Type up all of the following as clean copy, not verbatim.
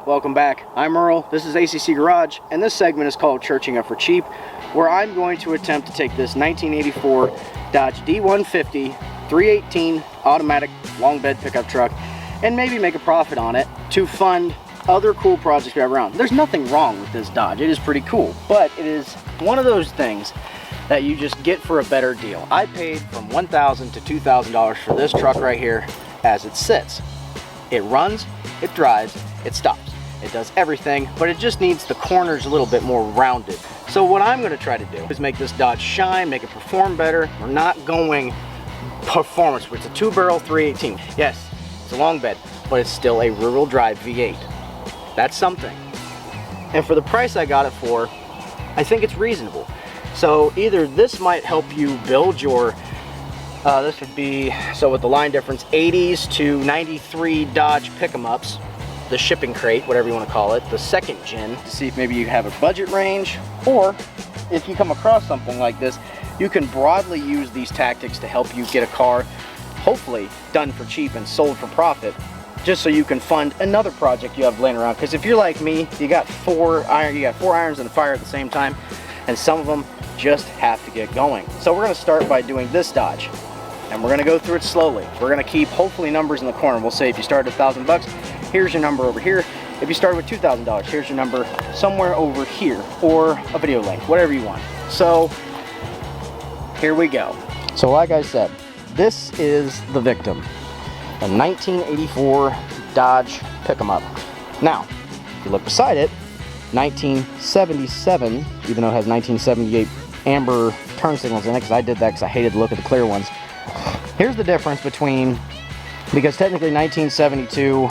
welcome back. I'm Earl, this is A.C.C. Garage, and this segment is called Churching Up for Cheap, where I'm going to attempt to take this 1984 Dodge D150 318 automatic long bed pickup truck and maybe make a profit on it to fund other cool projects we have around. There's nothing wrong with this Dodge, it is pretty cool, but it is one of those things that you just get for a better deal. I paid from $1,000 to $2,000 for this truck right here as it sits. It runs, it drives, it stops. It does everything, but it just needs the corners a little bit more rounded. So what I'm gonna try to do is make this Dodge shine, make it perform better. We're not going performance, it's a 2-barrel 318. Yes, it's a long bed, but it's still a rear-wheel drive V8. That's something. And for the price I got it for, I think it's reasonable. So either this might help you build your, this would be, so with the line difference, 80s to 93 Dodge pick-em-ups, the shipping crate, whatever you want to call it, the second gen, to see if maybe you have a budget range, or if you come across something like this, you can broadly use these tactics to help you get a car, hopefully done for cheap and sold for profit, just so you can fund another project you have laying around. Because if you're like me, you got four irons in the fire at the same time, and some of them just have to get going. So we're going to start by doing this Dodge, and we're going to go through it slowly. We're going to keep hopefully numbers in the corner. We'll say if you start at $1,000, here's your number over here. If you started with $2,000, here's your number somewhere over here, or a video link, whatever you want. So here we go. So like I said, this is the victim, a 1984 Dodge Pick-em-up. Now, if you look beside it, 1977, even though it has 1978 amber turn signals in it, because I did that because I hated the look of the clear ones. Here's the difference between, because technically 1972 to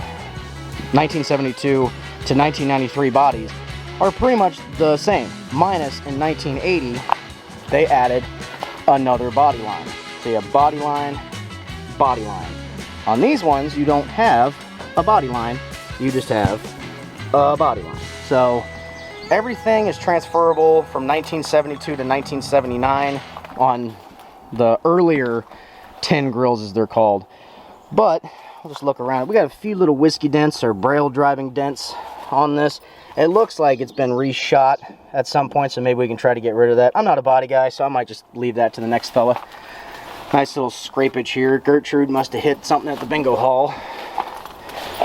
1993 bodies are pretty much the same, minus in 1980 they added another body line. So you have body line, body line. On these ones you don't have a body line, you just have a body line. So everything is transferable from 1972 to 1979 on the earlier tin grills, as they're called. But we'll just look around. We got a few little whiskey dents or braille driving dents on this. It looks like it's been reshot at some point, so maybe we can try to get rid of that. I'm not a body guy, so I might just leave that to the next fella. Nice little scrapage here. Gertrude must have hit something at the bingo hall.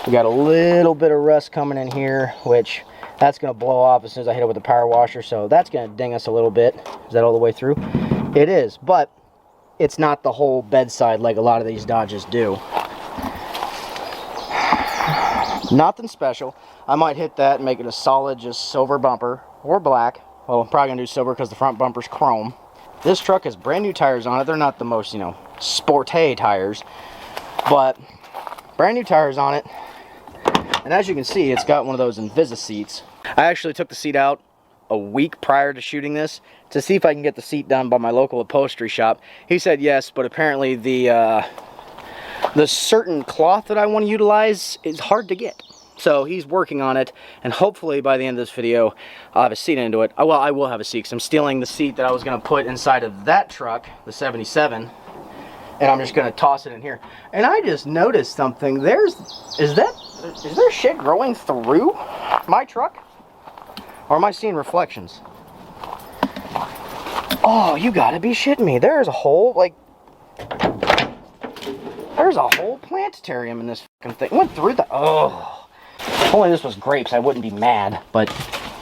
We got a little bit of rust coming in here, which that's going to blow off as soon as I hit it with the power washer, so that's going to ding us a little bit. Is that all the way through? It is, but it's not the whole bedside like a lot of these Dodges do. Nothing special. I might hit that and make it a solid, just silver bumper, or black. Well, I'm probably going to do silver because the front bumper's chrome. This truck has brand new tires on it. They're not the most, you know, sporty tires, but brand new tires on it. And as you can see, it's got one of those Invisa seats. I actually took the seat out a week prior to shooting this to see if I can get the seat done by my local upholstery shop. He said yes, but apparently the certain cloth that I want to utilize is hard to get. So he's working on it, and hopefully by the end of this video, I'll have a seat into it. Well, I will have a seat, because I'm stealing the seat that I was going to put inside of that truck, the 77, and I'm just going to toss it in here. And I just noticed something. Is there shit growing through my truck? Or am I seeing reflections? Oh, you gotta be shitting me. There's a whole, like, there's a whole planetarium in this fucking thing. Went through the, oh. If only this was grapes, I wouldn't be mad. But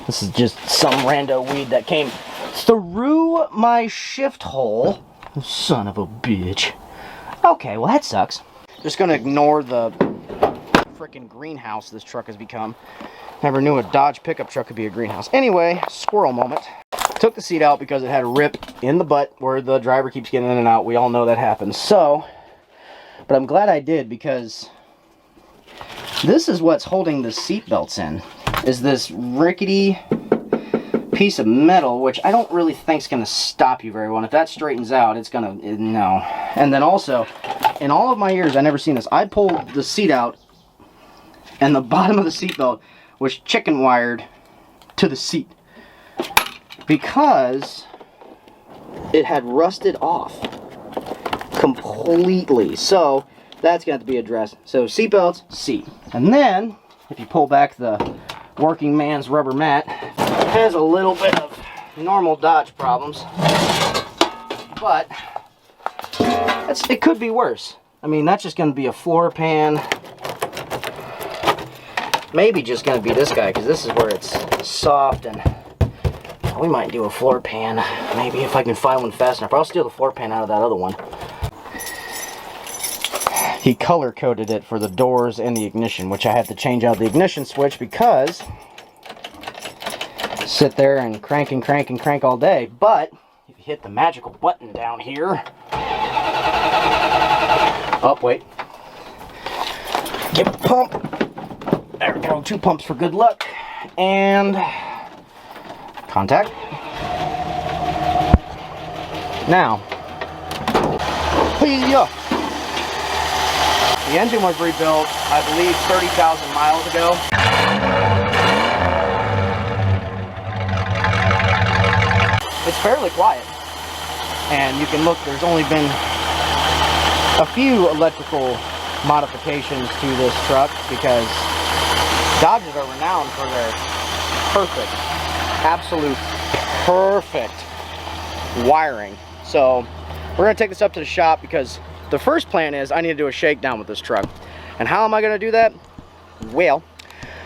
this is just some rando weed that came through my shift hole. Son of a bitch. Okay, well that sucks. Just gonna ignore the freaking greenhouse this truck has become. Never knew a Dodge pickup truck could be a greenhouse. Anyway, squirrel moment. Took the seat out because it had a rip in the butt where the driver keeps getting in and out. We all know that happens. So, but I'm glad I did, because this is what's holding the seat belts in, is this rickety piece of metal, which I don't really think is going to stop you very well. And if that straightens out, it's going to, no. And then also, in all of my years, I've never seen this. I pulled the seat out, and the bottom of the seat belt was chicken wired to the seat because it had rusted off completely. So that's going to have to be addressed. So seat belts, seat. And then if you pull back the working man's rubber mat, it has a little bit of normal Dodge problems, but it could be worse. I mean, that's just going to be a floor pan. Maybe just going to be this guy, because this is where it's soft, and we might do a floor pan. Maybe if I can find one fast enough. I'll steal the floor pan out of that other one. He color coded it for the doors and the ignition, which I had to change out the ignition switch because sit there and crank and crank and crank all day. But if you hit the magical button down here, oh wait, give it a pump. There we go, 2 pumps for good luck, and contact. Now, the engine was rebuilt, I believe, 30,000 miles ago. It's fairly quiet, and you can look, there's only been a few electrical modifications to this truck because Dodges are renowned for their perfect, absolute perfect wiring. So we're going to take this up to the shop because the first plan is I need to do a shakedown with this truck. And how am I going to do that? Well,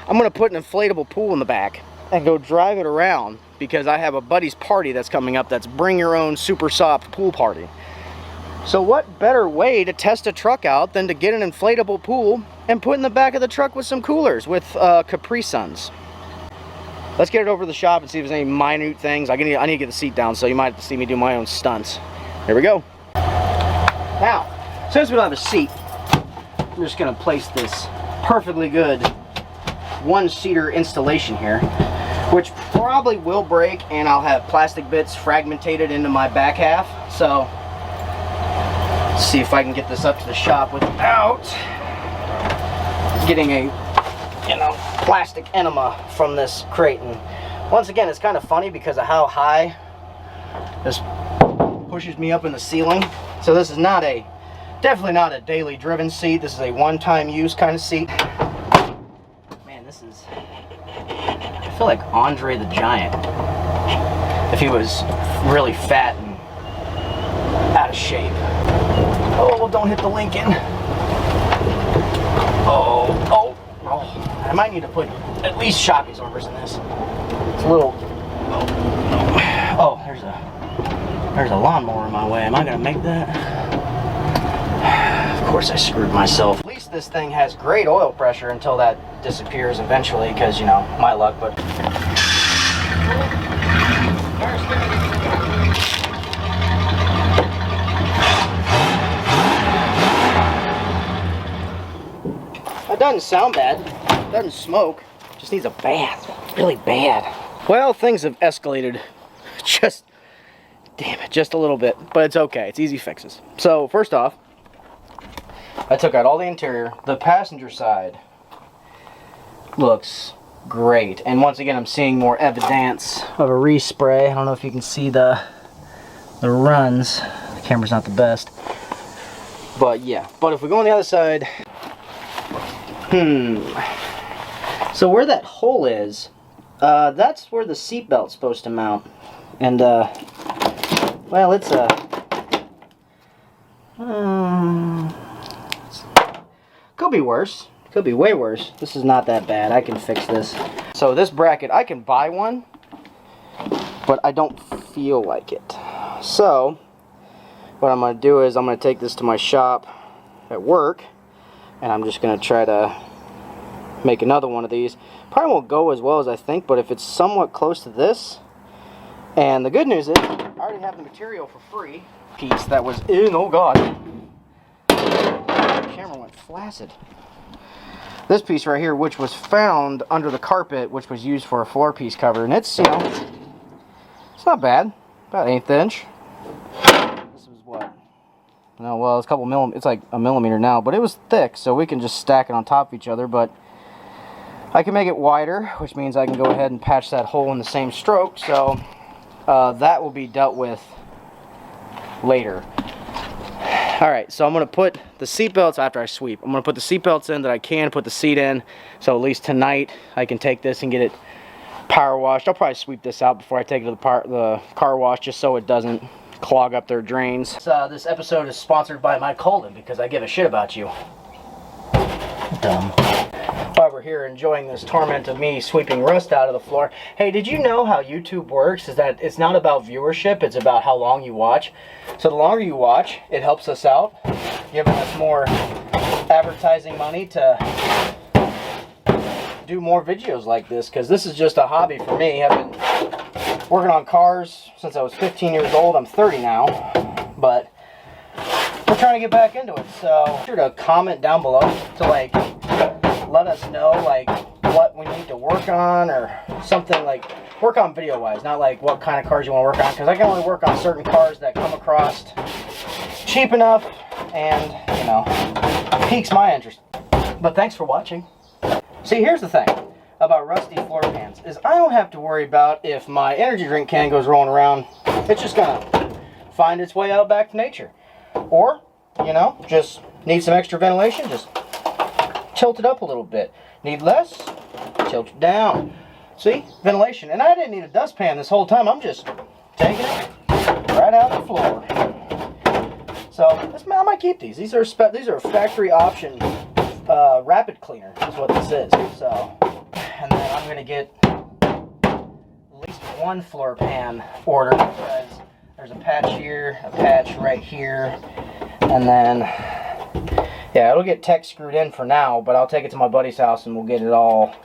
I'm going to put an inflatable pool in the back and go drive it around because I have a buddy's party that's coming up that's bring your own super soft pool party. So what better way to test a truck out than to get an inflatable pool and put in the back of the truck with some coolers with Capri Suns. Let's get it over to the shop and see if there's any minute things. I need to get the seat down, so you might see me do my own stunts. Here we go. Now, since we don't have a seat, I'm just going to place this perfectly good one-seater installation here, which probably will break, and I'll have plastic bits fragmented into my back half. So, let's see if I can get this up to the shop without getting a, plastic enema from this crate. And once again, it's kind of funny because of how high this pushes me up in the ceiling. So this is definitely not a daily driven seat. This is a one-time use kind of seat. Man, I feel like Andre the Giant if he was really fat and out of shape. Oh, well, don't hit the Lincoln. Oh. I might need to put at least shock absorbers in this. It's a little, oh, there's a lawnmower in my way. Am I gonna make that? Of course I screwed myself. At least this thing has great oil pressure until that disappears eventually because, my luck, but. It doesn't sound bad. It doesn't smoke. It just needs a bath. Really bad. Well, things have escalated just a little bit, but it's okay. It's easy fixes. So first off, I took out all the interior. The passenger side looks great, and once again I'm seeing more evidence of a respray. I don't know if you can see the runs. The camera's not the best, but yeah. But if we go on the other side, so where that hole is, that's where the seat belt's supposed to mount. And well, it's could be worse. Could be way worse. This is not that bad. I can fix this. So this bracket, I can buy one, but I don't feel like it. So what I'm going to do is I'm going to take this to my shop at work, and I'm just going to try to make another one of these. Probably won't go as well as I think, but if it's somewhat close to this, and the good news is I already have the material for free. Piece that was in, oh god, the camera went flaccid. This piece right here, which was found under the carpet, which was used for a floor piece cover, and it's, it's not bad, about 1/8 inch. This was what? No, well, it's a couple millimeters. It's like a millimeter now, but it was thick, so we can just stack it on top of each other. But I can make it wider, which means I can go ahead and patch that hole in the same stroke. So that will be dealt with later. Alright, so I'm going to put the seat belts after I sweep. I'm going to put the seat belts in that I can put the seat in. So at least tonight I can take this and get it power washed. I'll probably sweep this out before I take it to the car wash just so it doesn't clog up their drains. This episode is sponsored by Mike Holden because I give a shit about you. Dumb. While we're here enjoying this torment of me sweeping rust out of the floor. Hey, did you know how YouTube works? Is that it's not about viewership, it's about how long you watch. So the longer you watch, it helps us out, giving us more advertising money to do more videos like this, because this is just a hobby for me. I've been working on cars since I was 15 years old. I'm 30 now, but we're trying to get back into it. So be sure to comment down below to like let us know like what we need to work on, or something like work on video wise, not like what kind of cars you want to work on, because I can only work on certain cars that come across cheap enough and, you know, piques my interest. But thanks for watching. See, here's the thing about rusty floor pans, is I don't have to worry about if my energy drink can goes rolling around. It's just gonna find its way out back to nature. Or, you know, just need some extra ventilation, just tilt it up a little bit. Need less, tilt it down. See, ventilation. And I didn't need a dustpan this whole time. I'm just taking it right out the floor. So I might keep these. These are factory option rapid cleaner is what this is. So, and then I'm gonna get at least one floor pan ordered, because there's a patch here, a patch right here, and then yeah, it'll get tech screwed in for now, but I'll take it to my buddy's house and we'll get it all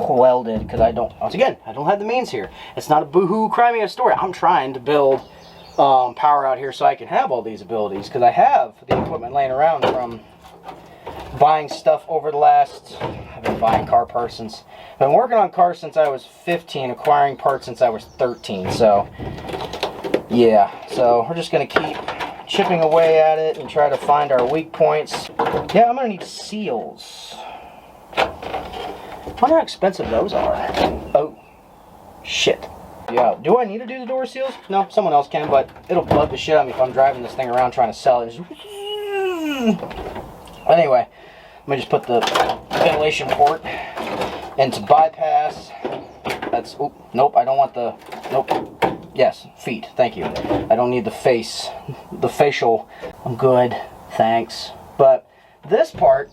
welded, because I don't have the means here. It's not a boohoo cry me a story. I'm trying to build power out here so I can have all these abilities, because I have the equipment laying around from buying stuff over the last, I've been buying car parts since, I've been working on cars since I was 15, acquiring parts since I was 13, so yeah, so we're just going to keep chipping away at it and try to find our weak points. Yeah, I'm going to need seals. I wonder how expensive those are. Oh, shit. Yeah, do I need to do the door seals? No, someone else can, but it'll bug the shit out of me if I'm driving this thing around trying to sell it. Anyway, let me just put the ventilation port into bypass. That's, oh, nope, I don't want the, nope. Yes, feet, thank you. I don't need the face, the facial. I'm good, thanks. But this part,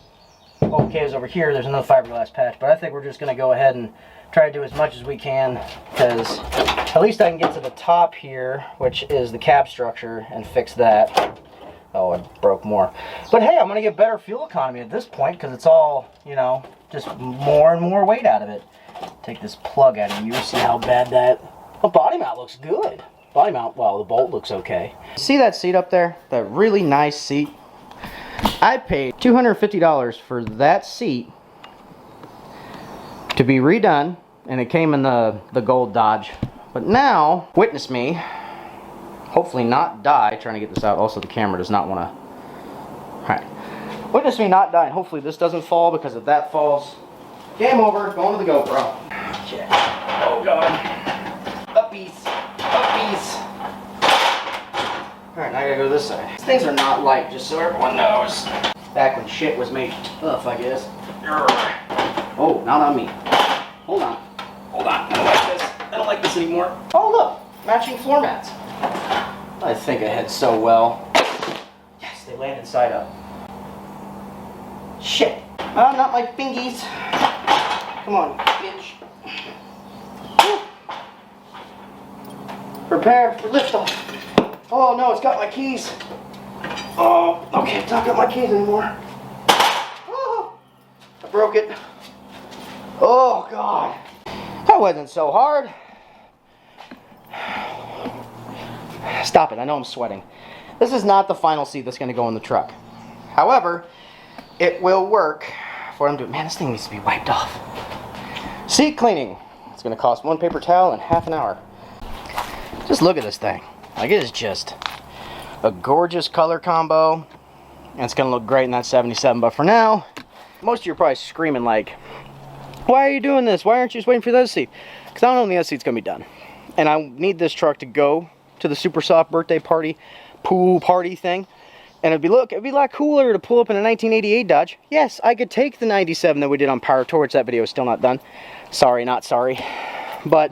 okay, is over here. There's another fiberglass patch, but I think we're just gonna go ahead and try to do as much as we can, because at least I can get to the top here, which is the cab structure, and fix that. Oh, I broke more. But hey, I'm going to get better fuel economy at this point, because it's all, you know, just more and more weight out of it. Take this plug out of you, see how bad that... Well, body mount looks good. Body mount, well, the bolt looks okay. See that seat up there? That really nice seat? I paid $250 for that seat to be redone, and it came in the gold Dodge. But now, witness me hopefully not die trying to get this out. Also, the camera does not want to. Alright. Witness me not die, and hopefully this doesn't fall, because if that falls, game over, going to the GoPro. Shit. Oh god. Uppies. Uppies. Alright, now I gotta go this side. These things are not light, just so everyone knows. Back when shit was made tough, I guess. Oh, not on me. Hold on. Hold on. I don't like this. I don't like this anymore. Oh, look. Matching floor mats. I think I had so well. Yes, they landed side up. Shit. Oh, not my fingies. Come on, bitch. Woo. Prepare for liftoff. Oh no, it's got my keys. Oh, okay, it's not got my keys anymore. Oh, I broke it. Oh god. That wasn't so hard. Stop it, I know I'm sweating. This is not the final seat that's going to go in the truck. However, it will work for what I'm doing. Man, this thing needs to be wiped off. Seat cleaning. It's going to cost one paper towel and half an hour. Just look at this thing. Like, it is just a gorgeous color combo. And it's going to look great in that 77. But for now, most of you are probably screaming like, why are you doing this? Why aren't you just waiting for the other seat? Because I don't know when the other seat's going to be done. And I need this truck to go to the super soft birthday party pool party thing. And it'd be a lot cooler to pull up in a 1988 Dodge. Yes, I could take the 97 that we did on Power Torch. That video is still not done. Sorry, not sorry. But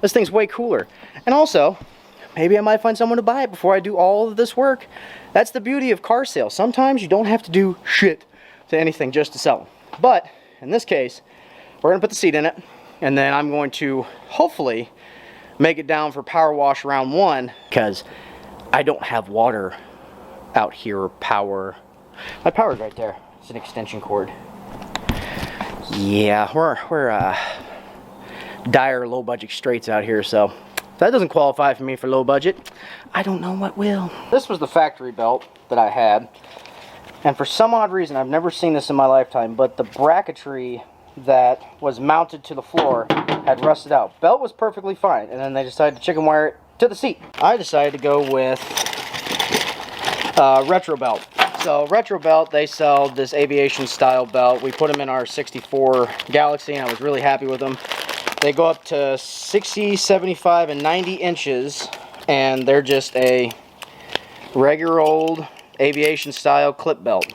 this thing's way cooler. And also, maybe I might find someone to buy it before I do all of this work. That's the beauty of car sales. Sometimes you don't have to do shit to anything just to sell them. But in this case, we're gonna put the seat in it, and then I'm going to hopefully make it down for power wash round 1, because I don't have water out here. Power, my power's right there. It's an extension cord. Yeah, we're dire low budget straights out here, so if that doesn't qualify for me for low budget, I don't know what will. This was the factory belt that I had, and for some odd reason, I've never seen this in my lifetime, but the bracketry that was mounted to the floor had rusted out. Belt was perfectly fine, and then they decided to chicken wire it to the seat. I decided to go with retro belt. So retro belt, they sell this aviation style belt. We put them in our 64 Galaxy, and I was really happy with them. They go up to 60, 75, and 90 inches, and they're just a regular old aviation style clip belt.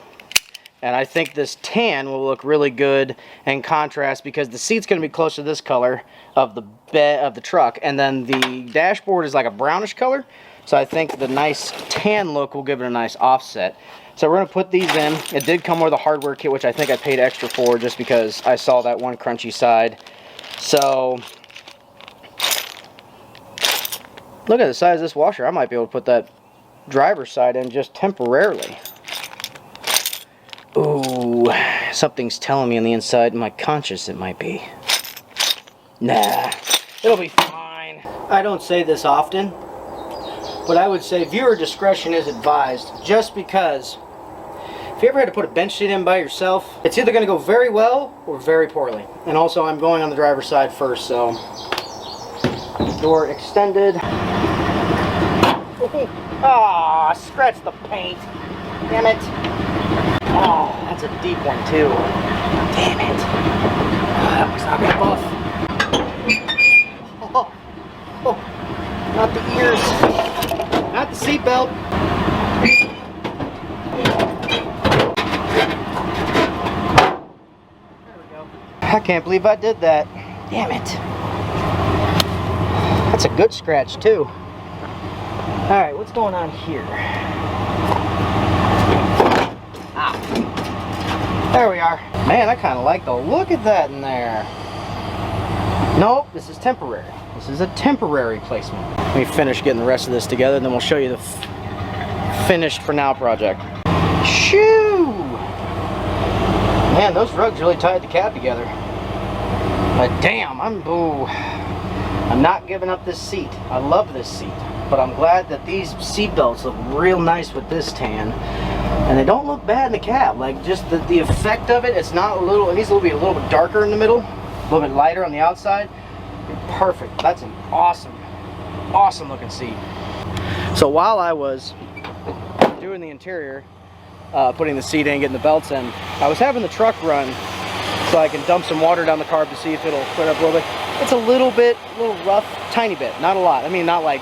And I think this tan will look really good in contrast, because the seat's going to be close to this color of the bed of the truck, and then the dashboard is like a brownish color. So I think the nice tan look will give it a nice offset. So we're going to put these in. It did come with a hardware kit, which I think I paid extra for just because I saw that one crunchy side. So look at the size of this washer. I might be able to put that driver's side in just temporarily. Ooh, something's telling me on the inside, my conscience it might be. Nah, it'll be fine. I don't say this often, but I would say viewer discretion is advised, just because if you ever had to put a bench seat in by yourself, it's either going to go very well or very poorly. And also, I'm going on the driver's side first, so door extended. Ah, scratch the paint. Damn it. Oh, that's a deep one too. Damn it. Oh, that was not good buff. Oh, not the ears. Not the seatbelt. There we go. I can't believe I did that. Damn it. That's a good scratch too. Alright, what's going on here? Ah. There we are. Man, I kind of like the look of that in there. Nope, this is temporary. This is a temporary placement. Let me finish getting the rest of this together, and then we'll show you the finished for now project. Shoo! Man, those rugs really tied the cab together. But damn, I'm not giving up this seat. I love this seat, but I'm glad that these seat belts look real nice with this tan, and they don't look bad in the cab. Like, just the effect of it. It's not a little. It needs to be a little bit darker in the middle, a little bit lighter on the outside. Perfect. That's an awesome looking seat. So while I was doing the interior, putting the seat in, getting the belts in, I was having the truck run so I can dump some water down the carb to see if it'll clear up a little bit. It's a little rough, tiny bit, not a lot. I mean, not like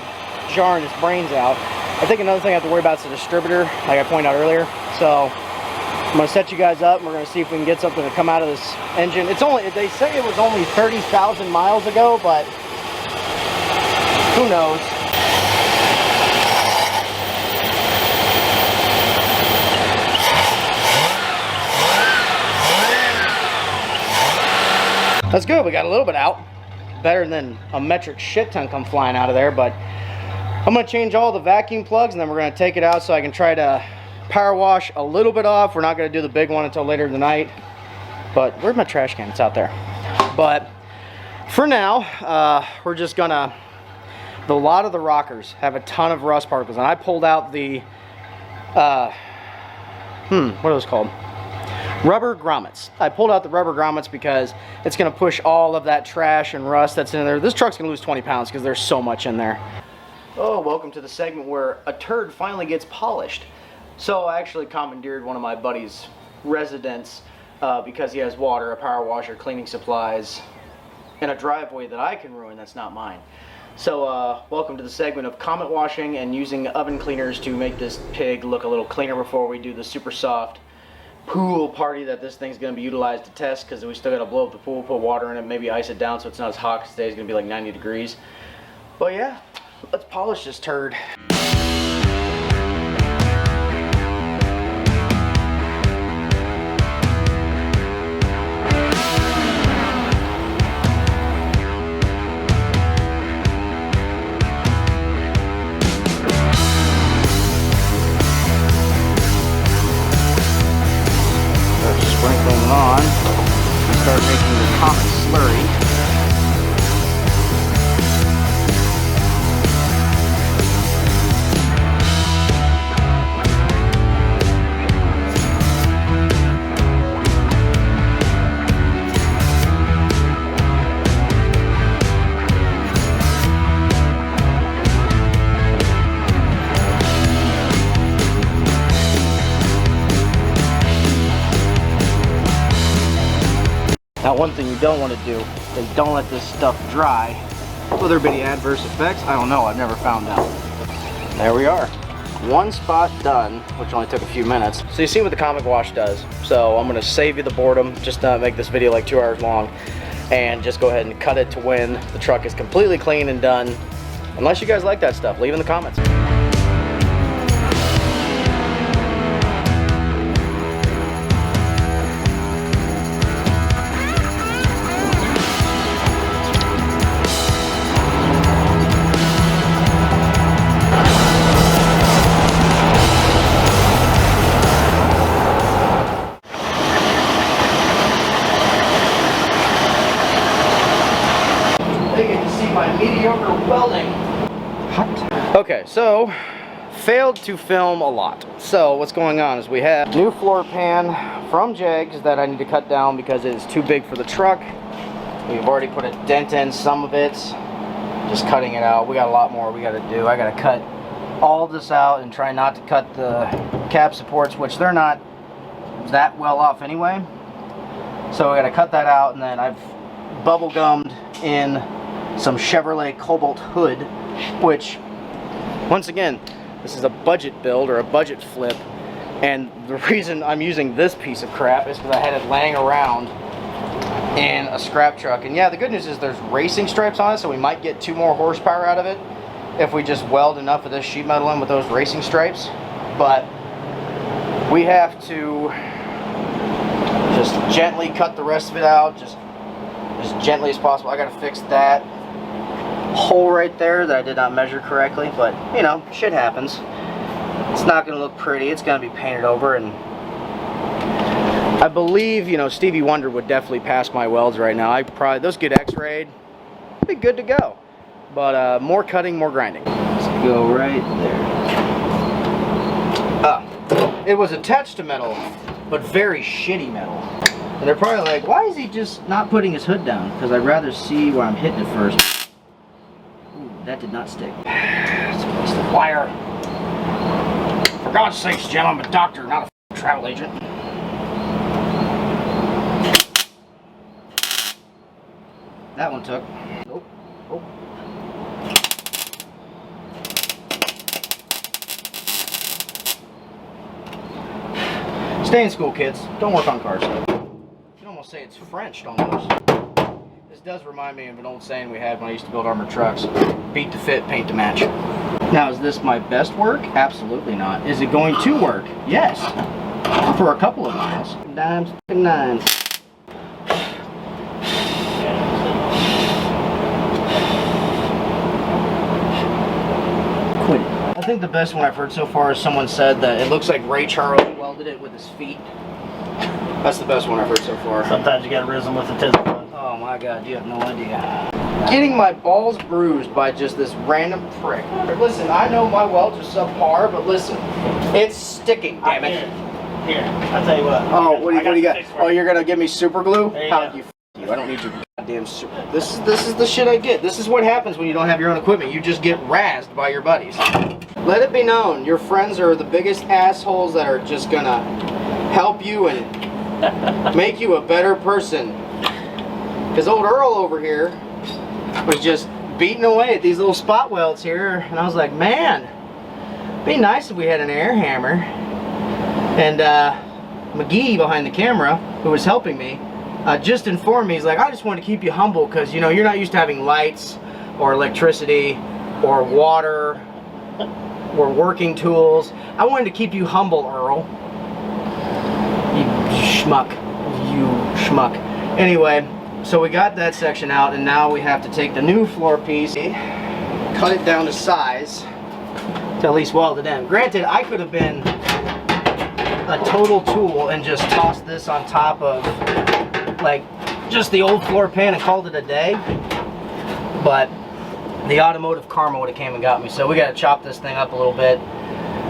jarring its brains out. I think another thing I have to worry about is the distributor, like I pointed out earlier. So I'm gonna set you guys up, and we're gonna see if we can get something to come out of this engine. It's only, they say it was only 30,000 miles ago, but who knows? That's good, we got a little bit out. Better than a metric shit ton come flying out of there, but I'm gonna change all the vacuum plugs, and then we're gonna take it out so I can try to power wash a little bit off. We're not gonna do the big one until later in the night, but where's my trash can? It's out there. But for now, we're just gonna, a lot of the rockers have a ton of rust particles, and I pulled out the, what are those called? Rubber grommets. I pulled out the rubber grommets because it's going to push all of that trash and rust that's in there. This truck's going to lose 20 pounds because there's so much in there. Oh, welcome to the segment where a turd finally gets polished. So I actually commandeered one of my buddy's residents because he has water, a power washer, cleaning supplies, and a driveway that I can ruin that's not mine. So welcome to the segment of comet washing and using oven cleaners to make this pig look a little cleaner before we do the super soft pool party that this thing's going to be utilized to test, because we still got to blow up the pool, put water in it, maybe ice it down so it's not as hot, because today's going to be like 90 degrees. But yeah, let's polish this turd. Sprinkling on, start making the comet slurry. Now, one thing you don't want to do is don't let this stuff dry. Will there be any adverse effects? I don't know. I've never found out. There we are. One spot done, which only took a few minutes. So you see what the comet wash does. So I'm going to save you the boredom, just not make this video like 2 hours long, and just go ahead and cut it to when the truck is completely clean and done. Unless you guys like that stuff, leave in the comments. They get to see my mediocre welding. Hot. Okay, so failed to film a lot. So what's going on is we have new floor pan from Jegs that I need to cut down because it is too big for the truck. We've already put a dent in some of it. Just cutting it out. We got a lot more we got to do. I got to cut all this out and try not to cut the cab supports, which they're not that well off anyway. So I got to cut that out, and then I've bubble gummed in some Chevrolet Cobalt hood, which, once again, this is a budget build or a budget flip, and the reason I'm using this piece of crap is because I had it laying around in a scrap truck. And yeah, the good news is there's racing stripes on it, so we might get 2 more horsepower out of it if we just weld enough of this sheet metal in with those racing stripes. But we have to just gently cut the rest of it out, just as gently as possible. I gotta fix that hole right there that I did not measure correctly, but you know, shit happens. It's not gonna look pretty. It's gonna be painted over, and I believe, you know, Stevie Wonder would definitely pass my welds right now. Those get x-rayed, be good to go. But more cutting, more grinding. Let's go right there. It was attached to metal, but very shitty metal. And they're probably like, why is he just not putting his hood down? Because I'd rather see where I'm hitting it first. Ooh, that did not stick. It's a waste of wire. For God's sakes, Jim, I'm a doctor, not a travel agent. That one took. Nope. Oh. Stay in school, kids. Don't work on cars. Almost say it's French almost. This does remind me of an old saying we had when I used to build armored trucks: beat to fit, paint to match. Now, is this my best work? Absolutely not. Is it going to work? Yes, for a couple of miles. Dimes and nines. Quit it. I think the best one I've heard so far is someone said that it looks like Ray Charles welded it with his feet. That's the best one I've heard so far. Sometimes you gotta rhythm with the tizzle. Oh my God, you have no idea. Getting my balls bruised by just this random prick. Listen, I know my welds are subpar, but listen, it's sticking, damn it. Here, I'll tell you what. Oh, what do you got? Oh, you're gonna give me super glue? How you you? I don't need your goddamn super. This is the shit I get. This is what happens when you don't have your own equipment. You just get razzed by your buddies. Let it be known, your friends are the biggest assholes that are just gonna help you and make you a better person. Because old Earl over here was just beating away at these little spot welds here, and I was like, man, it'd be nice if we had an air hammer. And McGee behind the camera, who was helping me, just informed me, he's like, I just want to keep you humble because, you know, you're not used to having lights or electricity or water or working tools. I wanted to keep you humble, Earl. You schmuck. You schmuck. Anyway, so we got that section out, and now we have to take the new floor piece, cut it down to size to at least weld it in. Granted, I could have been a total tool and just tossed this on top of like just the old floor pan and called it a day, but the automotive karma would have came and got me. So we got to chop this thing up a little bit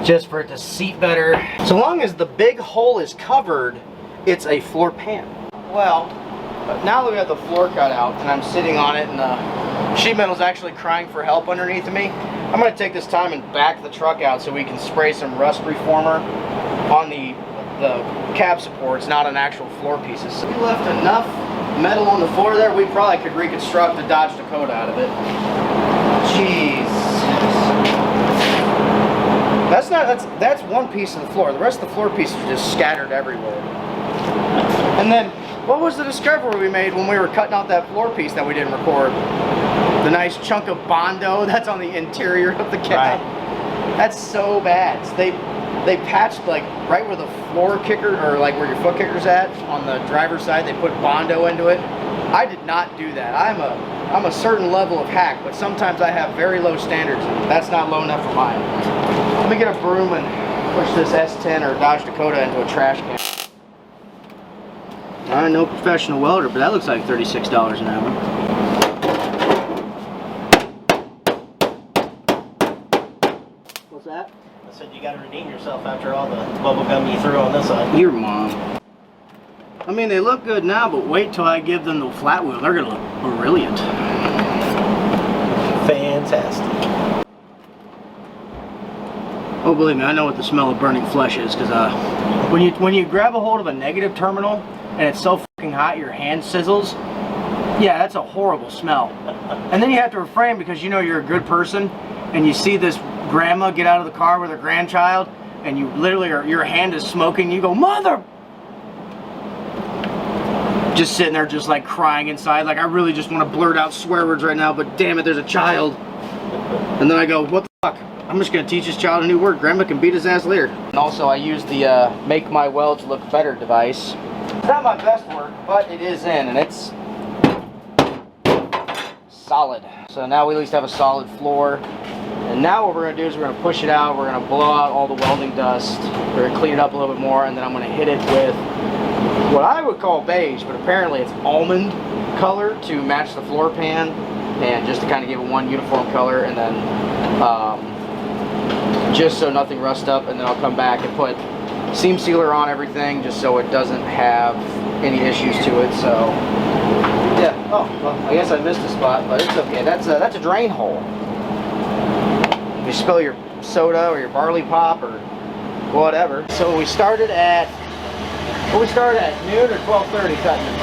just for it to seat better. So long as the big hole is covered, it's a floor pan. Well, now that we have the floor cut out and I'm sitting on it and the sheet metal is actually crying for help underneath of me, I'm going to take this time and back the truck out so we can spray some rust reformer on the cab supports, not on actual floor pieces. So we left enough metal on the floor there, we probably could reconstruct the Dodge Dakota out of it. Jeez. That's one piece of the floor. The rest of the floor pieces are just scattered everywhere. And then, what was the discovery we made when we were cutting out that floor piece that we didn't record? The nice chunk of Bondo that's on the interior of the cab. Right. That's so bad. So they patched like right where the floor kicker, or like where your foot kicker's at on the driver's side, they put Bondo into it. I did not do that. I'm a certain level of hack, but sometimes I have very low standards. That's not low enough for mine. Let me get a broom and push this S10 or Dodge Dakota into a trash can. I'm no professional welder, but that looks like $36 an hour. What's that? I said you gotta redeem yourself after all the bubble gum you threw on this side. Your mom. I mean, they look good now, but wait till I give them the flat wheel. They're gonna look brilliant. Fantastic. Oh, believe me, I know what the smell of burning flesh is, because when you grab a hold of a negative terminal and it's so fucking hot your hand sizzles, yeah, that's a horrible smell. And then you have to refrain because you know you're a good person, and you see this grandma get out of the car with her grandchild, and you literally your hand is smoking. You go, mother. Just sitting there, just like crying inside, like I really just want to blurt out swear words right now, but damn it, there's a child. And then I go, what the fuck? I'm just gonna teach this child a new word. Grandma can beat his ass later. And also, I use the Make My Welds Look Better device. It's not my best work, but it is in, and it's solid. So now we at least have a solid floor. And now what we're gonna do is we're gonna push it out. We're gonna blow out all the welding dust. We're gonna clean it up a little bit more, and then I'm gonna hit it with what I would call beige, but apparently it's almond color to match the floor pan, and just to kind of give it one uniform color, and then just so nothing rust up, and then I'll come back and put seam sealer on everything just so it doesn't have any issues to it. So yeah, oh well, I guess I missed a spot, but it's okay. That's a drain hole. If you spill your soda or your barley pop or whatever. So we started at noon or 12:30 cutting it.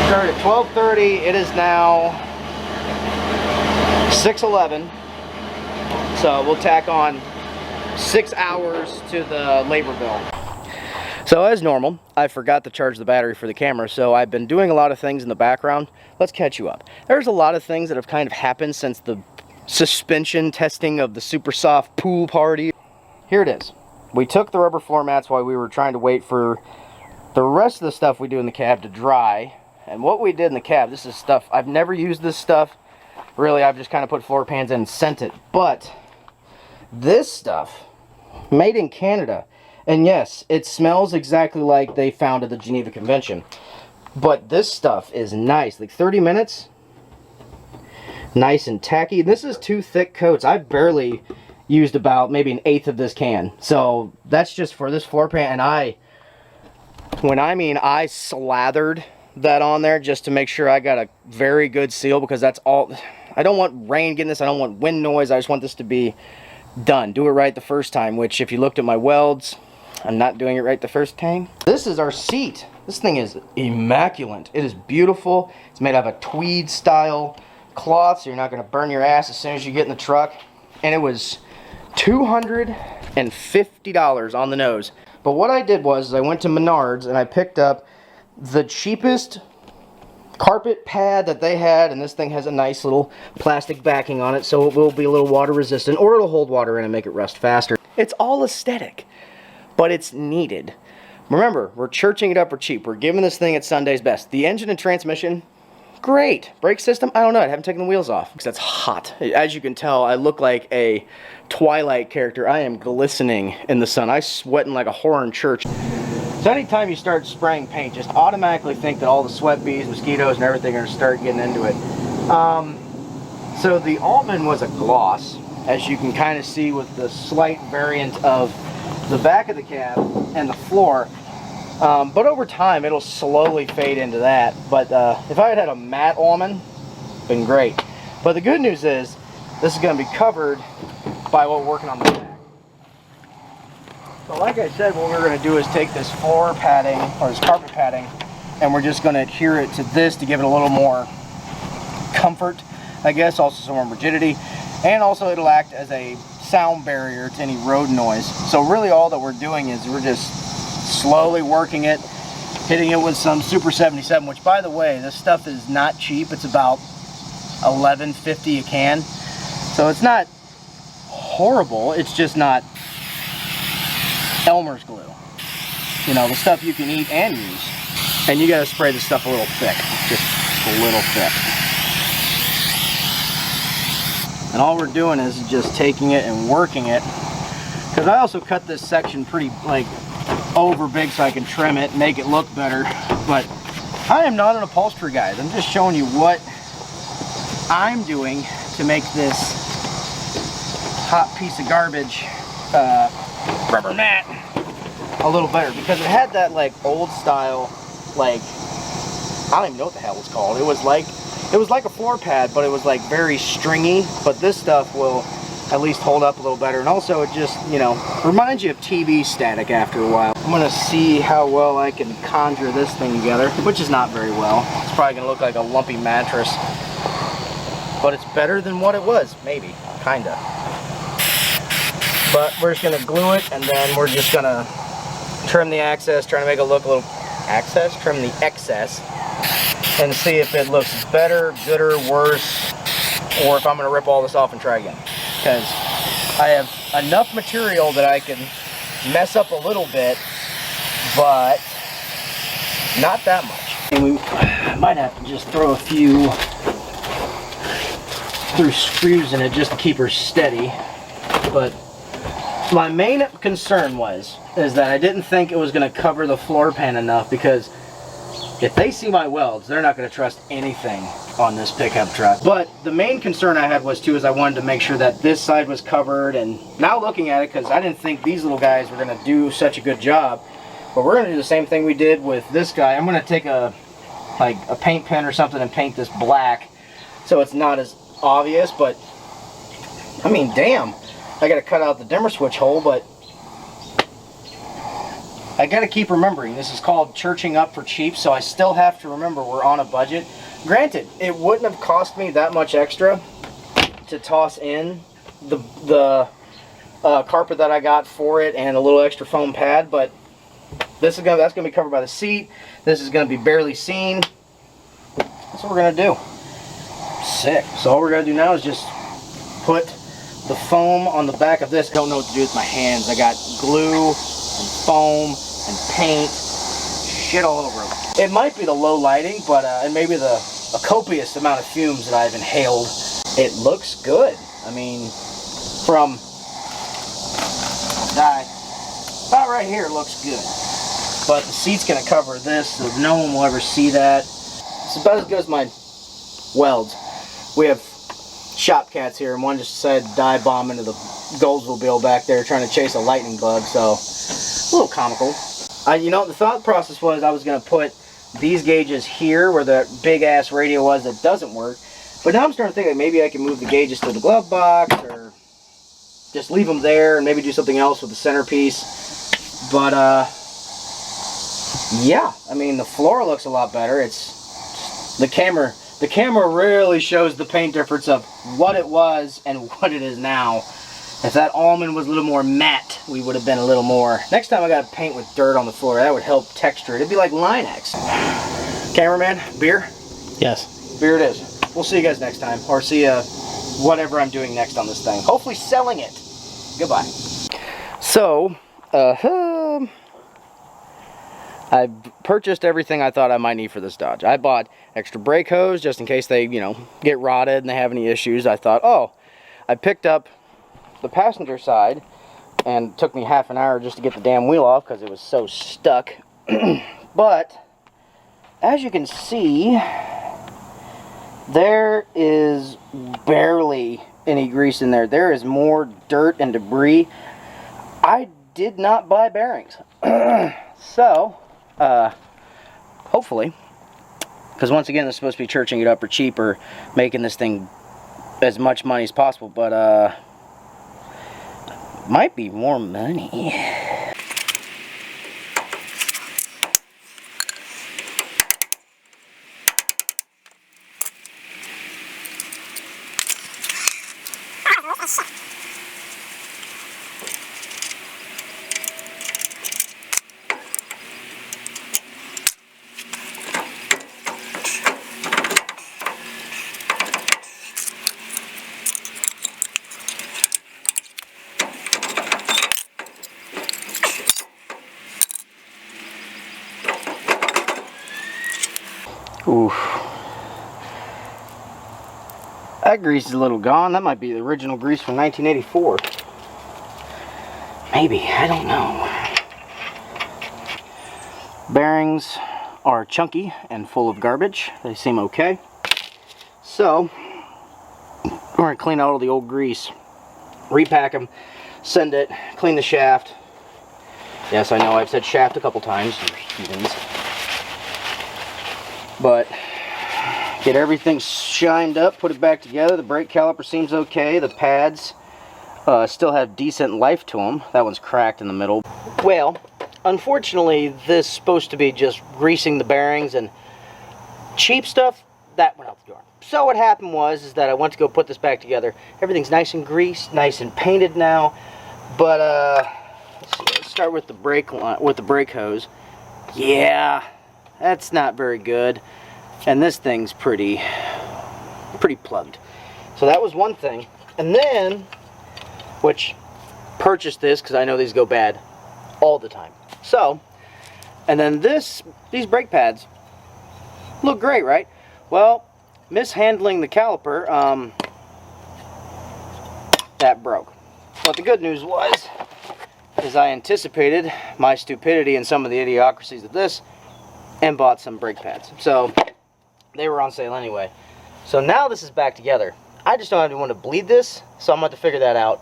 Started at 12:30. It is now 6:11. So we'll tack on 6 hours to the labor bill. So as normal, I forgot to charge the battery for the camera, so I've been doing a lot of things in the background. Let's catch you up. There's a lot of things that have kind of happened since the suspension testing of the super soft pool party. Here it is. We took the rubber floor mats while we were trying to wait for the rest of the stuff we do in the cab to dry. And what we did in the cab, this is stuff, I've never used this stuff. Really, I've just kind of put floor pans in and sent it. But this stuff, made in Canada. And yes, it smells exactly like they found at the Geneva Convention. But this stuff is nice. Like 30 minutes. Nice and tacky. This is 2 thick coats. I've barely used about maybe an eighth of this can. So that's just for this floor pan. And when I mean I slathered that on there just to make sure I got a very good seal, because that's all. I don't want rain getting this. I don't want wind noise. I just want this to be done. Do it right the first time, which if you looked at my welds, I'm not doing it right the first time. This is our seat. This thing is immaculate. It is beautiful. It's made out of a tweed style cloth so you're not going to burn your ass as soon as you get in the truck. And it was $250 on the nose. But what I did was I went to Menards and I picked up the cheapest carpet pad that they had, and this thing has a nice little plastic backing on it, so it will be a little water resistant, or it'll hold water in and make it rust faster. It's all aesthetic, but it's needed. Remember, we're churching it up for cheap. We're giving this thing its Sunday's best. The engine and transmission, great. Brake system, I don't know. I haven't taken the wheels off because that's hot. As you can tell, I look like a Twilight character. I am glistening in the sun. I'm sweating like a whore in church. So anytime you start spraying paint, just automatically think that all the sweat bees, mosquitoes, and everything are going to start getting into it. So the Altman was a gloss, as you can kind of see with the slight variant of the back of the cab and the floor. But over time, it'll slowly fade into that. But if I had had a matte Altman, been great. But the good news is, this is going to be covered by what we're working on the back. So like I said, what we're going to do is take this floor padding, or this carpet padding, and we're just going to adhere it to this to give it a little more comfort, I guess, also some more rigidity, and also it'll act as a sound barrier to any road noise. So really all that we're doing is we're just slowly working it, hitting it with some Super 77, which by the way, this stuff is not cheap. It's about $11.50 a can. So it's not horrible, it's just not Elmer's glue. You know, the stuff you can eat and use. And you gotta spray this stuff a little thick, just a little thick. And all we're doing is just taking it and working it. Because I also cut this section pretty like over big so I can trim it, make it look better. But I am not an upholstery guy. I'm just showing you what I'm doing to make this hot piece of garbage rubber mat a little better, because it had that like old style, like, I don't even know what the hell it's called. It was like a floor pad, but it was like very stringy. But this stuff will at least hold up a little better, and also it just, you know, reminds you of TV static after a while. I'm gonna see how well I can conjure this thing together, which is not very well. It's probably gonna look like a lumpy mattress, but it's better than what it was, maybe, kinda. But we're just gonna glue it, and then we're just gonna trim the access, trying to make it look a little trim the excess, and see if it looks better, gooder, worse, or if I'm gonna rip all this off and try again. Because I have enough material that I can mess up a little bit, but not that much. And we might have to just throw a few screws in it just to keep her steady. But my main concern is that I didn't think it was going to cover the floor pan enough, because if they see my welds, they're not going to trust anything on this pickup truck. But the main concern I had was too, is I wanted to make sure that this side was covered. And now looking at it, because I didn't think these little guys were going to do such a good job, but we're going to do the same thing we did with this guy. I'm going to take a paint pen or something and paint this black so it's not as obvious. But I mean, damn, I got to cut out the dimmer switch hole, but I got to keep remembering this is called churching up for cheap, so I still have to remember we're on a budget. Granted, it wouldn't have cost me that much extra to toss in the carpet that I got for it and a little extra foam pad, but that's gonna be covered by the seat. This is gonna be barely seen. That's what we're gonna do. Sick. So all we're gonna do now is just put the foam on the back of this. I don't know what to do with my hands. I got glue and foam and paint, shit all over them. It might be the low lighting, but and maybe a copious amount of fumes that I've inhaled. It looks good. I mean, from about right here, it looks good. But the seat's gonna cover this, so no one will ever see that. It's about as good as my welds. We have shop cats here, and one just decided to dive bomb into the Goldsmobile back there trying to chase a lightning bug, so a little comical. You know, the thought process was I was going to put these gauges here where the big ass radio was that doesn't work, but now I'm starting to think that maybe I can move the gauges to the glove box, or just leave them there and maybe do something else with the centerpiece. But yeah, I mean, the floor looks a lot better. It's the camera the camera really shows the paint difference of what it was and what it is now. If that almond was a little more matte, we would have been a little more. Next time I got to paint with dirt on the floor, that would help texture it. It'd be like Line-X. Cameraman, beer? Yes. Beer it is. We'll see you guys next time, or see whatever I'm doing next on this thing. Hopefully selling it. Goodbye. So, I purchased everything I thought I might need for this Dodge. I bought extra brake hose just in case they, get rotted and they have any issues. I thought, oh, I picked up the passenger side, and it took me half an hour just to get the damn wheel off because it was so stuck. But as you can see, there is barely any grease in there. There is more dirt and debris. I did not buy bearings. So, hopefully, because once again, this is supposed to be churching it up for cheap or making this thing as much money as possible, but might be more money. Oof. That grease is a little gone. That might be the original grease from 1984. Maybe, I don't know. Bearings are chunky and full of garbage. They seem okay. So, we're going to clean out all the old grease, repack them, send it, clean the shaft. Yes, I know I've said shaft a couple times. But get everything shined up, put it back together. The brake caliper seems okay. The pads still have decent life to them. That one's cracked in the middle. Well, unfortunately, this is supposed to be just greasing the bearings and cheap stuff. That went out the door. So what happened was that I went to go put this back together. Everything's nice and greased, nice and painted now. But let's start with the brake hose. Yeah. That's not very good, and this thing's pretty plugged. So that was one thing. And then, which purchased this because I know these go bad all the time. So, and then these brake pads look great, right? Well, mishandling the caliper, that broke. What the good news was, is I anticipated my stupidity and some of the idiocracies of this, and bought some brake pads. So they were on sale anyway. So now this is back together. I just don't have anyone to bleed this, so I'm going to figure that out.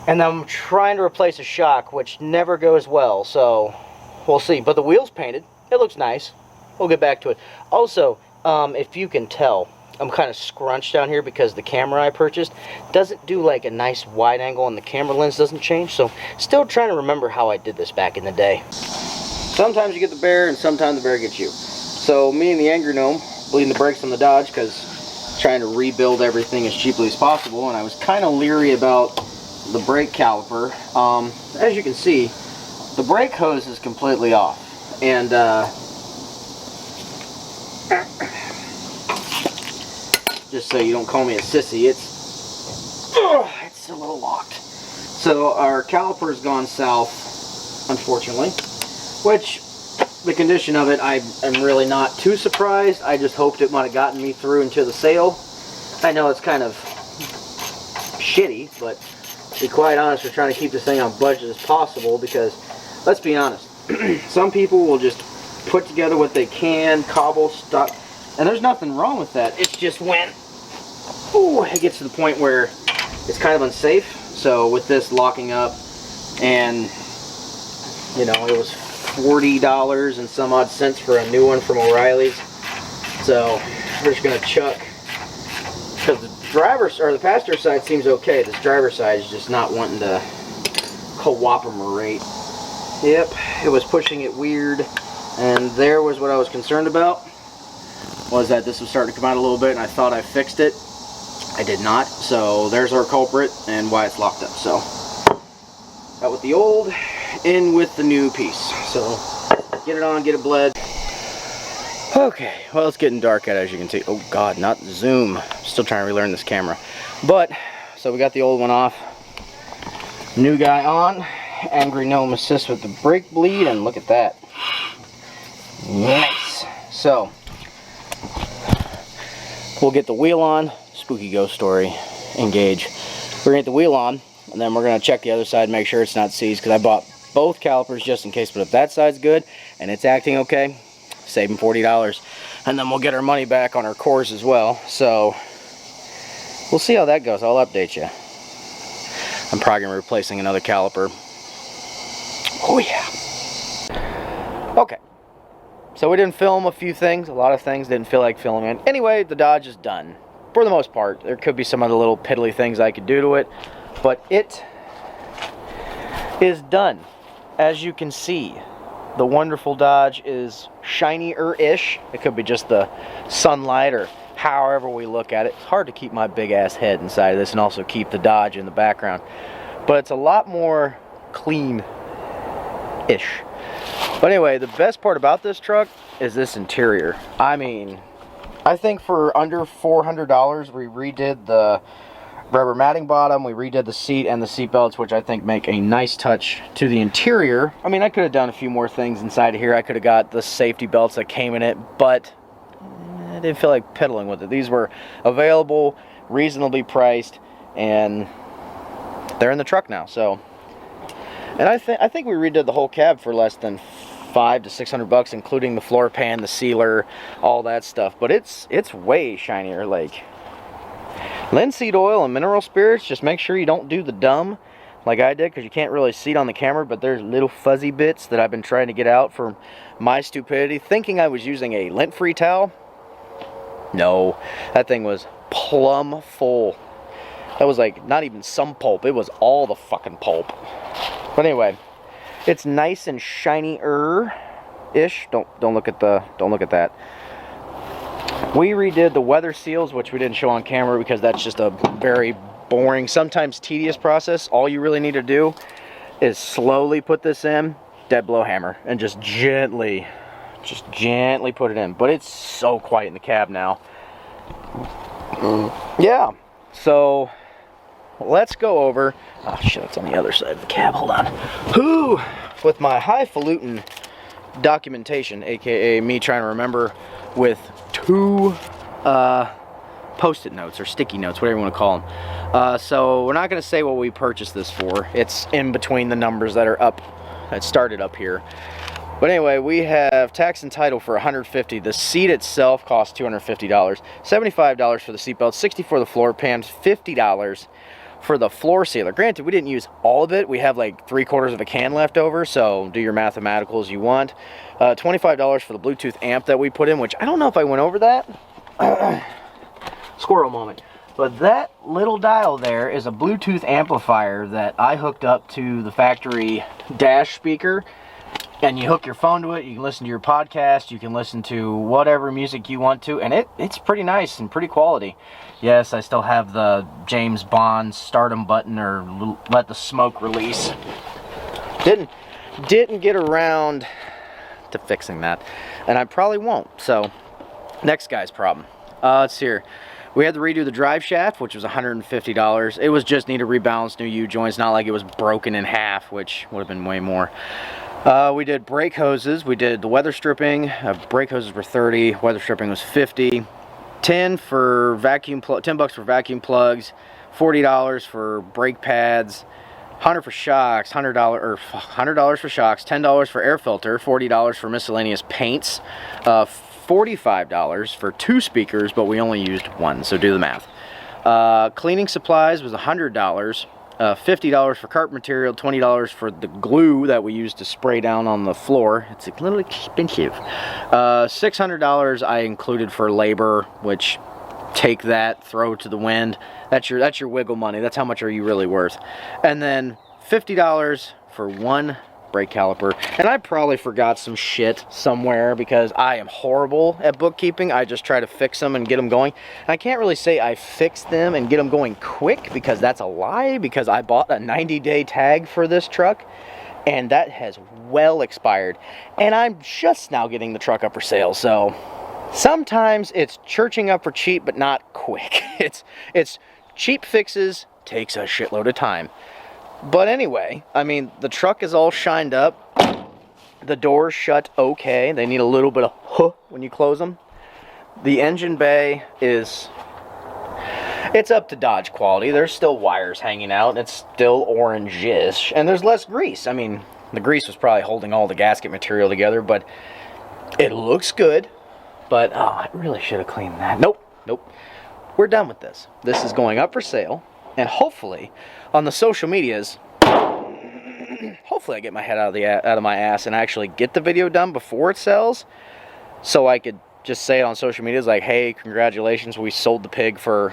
And I'm trying to replace a shock, which never goes well, so we'll see. But the wheel's painted. It looks nice. We'll get back to it. Also, if you can tell, I'm kind of scrunched down here because the camera I purchased doesn't do like a nice wide angle and the camera lens doesn't change. So still trying to remember how I did this back in the day. Sometimes you get the bear and sometimes the bear gets you. So me and the Angry Gnome bleeding the brakes on the Dodge because trying to rebuild everything as cheaply as possible, and I was kind of leery about the brake caliper. As you can see, the brake hose is completely off, and just so you don't call me a sissy, it's a little locked. So our caliper's gone south, unfortunately. Which, the condition of it, I am really not too surprised. I just hoped it might have gotten me through into the sale. I know it's kind of shitty, but to be quite honest, we're trying to keep this thing on budget as possible because, let's be honest, some people will just put together what they can, cobble, stuff, and there's nothing wrong with that. It's just when it gets to the point where it's kind of unsafe. So with this locking up, and it was $40 and some odd cents for a new one from O'Reilly's. So we're just gonna chuck, because the passenger side seems okay. This driver's side is just not wanting to cooperate. Yep, it was pushing it weird, and there was what I was concerned about. was that this was starting to come out a little bit, and I thought I fixed it. I did not. So there's our culprit and why it's locked up. So out with the old, in with the new piece. So get it on, get it bled. Okay, well, it's getting dark out, as you can see. Oh God, not zoom. I'm still trying to relearn this camera. But, so we got the old one off. New guy on. Angry Gnome assist with the brake bleed, and look at that. Nice. So, we'll get the wheel on. Spooky ghost story. Engage. We're gonna get the wheel on, and then we're gonna check the other side, make sure it's not seized, because I bought both calipers just in case. But if that side's good and it's acting okay, saving $40, and then we'll get our money back on our cores as well. So we'll see how that goes. I'll update you. I'm probably gonna be replacing another caliper. Oh yeah. Okay. So we didn't film a few things. A lot of things didn't feel like filming. Anyway, the Dodge is done for the most part. There could be some other little piddly things I could do to it, but it is done. As you can see, the wonderful Dodge is shinier-ish. It could be just the sunlight or however we look at it. It's hard to keep my big-ass head inside of this and also keep the Dodge in the background. But it's a lot more clean-ish. But anyway, the best part about this truck is this interior. I mean, I think for under $400, we redid the rubber matting bottom, we redid the seat and the seat belts, which I think make a nice touch to the interior. I mean, I could have done a few more things inside of here. I could have got the safety belts that came in it, but I didn't feel like piddling with it. These were available, reasonably priced, and they're in the truck now. So, and I think we redid the whole cab for less than $500 to $600, including the floor pan, the sealer, all that stuff. But it's way shinier. Like, linseed oil and mineral spirits, just make sure you don't do the dumb like I did, because you can't really see it on the camera, but there's little fuzzy bits that I've been trying to get out for my stupidity, thinking I was using a lint-free towel. No, that thing was plumb full. That was like not even some pulp, it was all the fucking pulp. But anyway, it's nice and shiny-ish. Don't look at that. We redid the weather seals, which we didn't show on camera because that's just a very boring, sometimes tedious process. All you really need to do is slowly put this in, dead blow hammer, and just gently put it in. But it's so quiet in the cab now. Yeah, so let's go over. Oh shit, it's on the other side of the cab. Hold on. Whoo! With my highfalutin documentation, aka me trying to remember with two post-it notes or sticky notes, whatever you want to call them. So we're not going to say what we purchased this for. It's in between the numbers that are up, that started up here. But anyway, we have tax and title for $150. The seat itself costs $250. $75 for the seat belt, $60 for the floor pan, $50 for the floor sealer. Granted, we didn't use all of it. We have like 3/4 of a can left over, so do your mathematicals you want. $25 for the Bluetooth amp that we put in, which I don't know if I went over that. Squirrel moment. But that little dial there is a Bluetooth amplifier that I hooked up to the factory dash speaker. And you hook your phone to it, you can listen to your podcast, you can listen to whatever music you want to, and it's pretty nice and pretty quality. Yes, I still have the James Bond stardom button, or let the smoke release. Didn't get around to fixing that, and I probably won't. So, next guy's problem. Let's see here. We had to redo the drive shaft, which was $150. It was just need to rebalance new U-joints, not like it was broken in half, which would have been way more. We did brake hoses. We did the weather stripping. Brake hoses were $30. Weather stripping was $50. $10 for vacuum $10 for vacuum plugs. $40 for brake pads. $100 for shocks. $100 for shocks. $10 for air filter. $40 for miscellaneous paints. $45 for 2 speakers, but we only used 1. So do the math. Cleaning supplies was $100. $50 for carpet material, $20 for the glue that we used to spray down on the floor. It's a little expensive. $600 I included for labor, which take that, throw it to the wind. That's your wiggle money. That's how much are you really worth. And then $50 for 1 brake caliper. And I probably forgot some shit somewhere because I am horrible at bookkeeping. I just try to fix them and get them going. And I can't really say I fixed them and get them going quick because that's a lie, because I bought a 90-day tag for this truck and that has well expired. And I'm just now getting the truck up for sale. So sometimes it's churching up for cheap, but not quick. It's cheap fixes takes a shitload of time. But anyway, I mean, the truck is all shined up. The doors shut okay. They need a little bit of huh when you close them. The engine bay it's up to Dodge quality. There's still wires hanging out, and it's still orange-ish, and there's less grease. I mean, the grease was probably holding all the gasket material together, but it looks good. But, oh, I really should have cleaned that. Nope. We're done with this. This is going up for sale, and hopefully, on the social medias, hopefully I get my head out of my ass and actually get the video done before it sells, so I could just say it on social media, like, hey, congratulations, we sold the pig for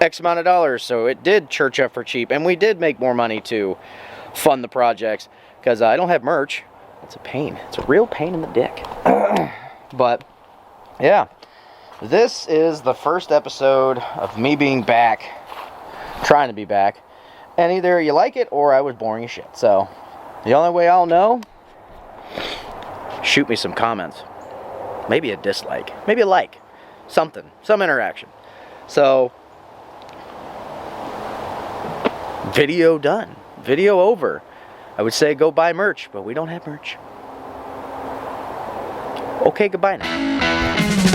X amount of dollars, so it did church up for cheap, and we did make more money to fund the projects, because I don't have merch. It's a pain. It's a real pain in the dick. But, yeah. This is the first episode of me being back, trying to be back, and either you like it or I was boring as shit. So, the only way I'll know, shoot me some comments. Maybe a dislike, maybe a like, something, some interaction. So, video done, video over. I would say go buy merch, but we don't have merch. Okay, goodbye now.